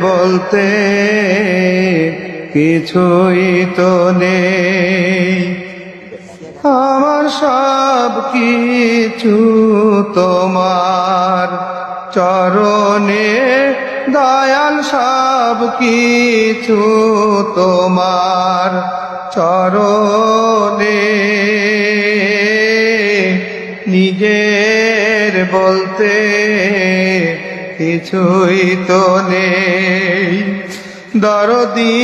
বলতে কিছুই তো নেই। আমার সব কিছু তোমার চরণে দয়াল, সব কিছু তোমার চরণে। নিজের বলতে কিছুই তো নেই। দরদি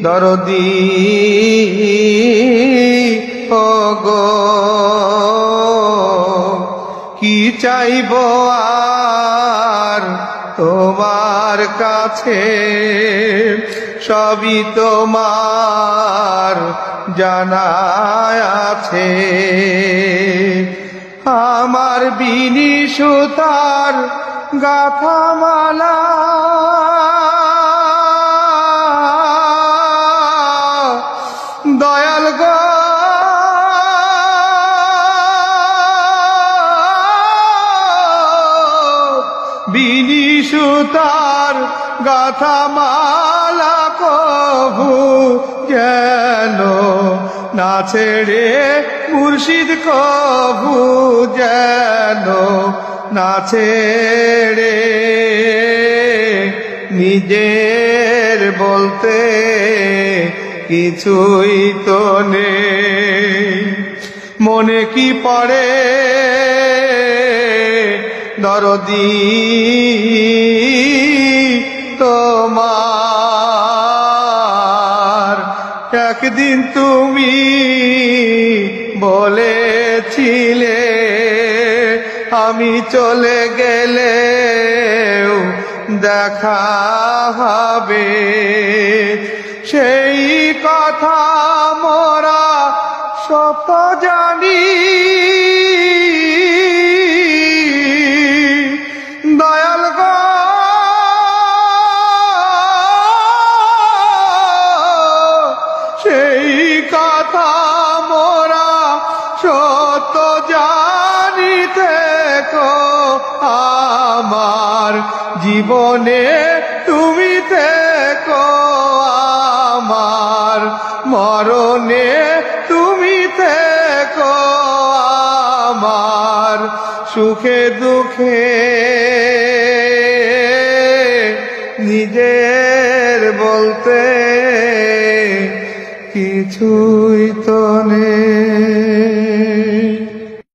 দরদি ওগো, কি চাইব আর তোমার কাছে, সবই তোমার জানা আছে। আমার বিনি সুতার গাথা মালা, দয়াল গো বিনি সুতার গাথা মালা কভু যেন না ছেড়ে, মুর্শিদ কভু যেন না ছেড়ে। নিজের বলতে কিছুই তো নেই। মনে কি পড়ে দরদি তোমার, একদিন তুমি বলেছিলে আমি চলে গেলেও দেখা হবে। সেই কথা মোরা সত জানি, দয়াল গো সেই কথা মোরা সত জানিতে কো আমার জীবনে তুমি থেকো, আমার মরণে তুমি থেকো, আমার সুখে দুঃখে। নিজের বলতে কিছুই তো নেই।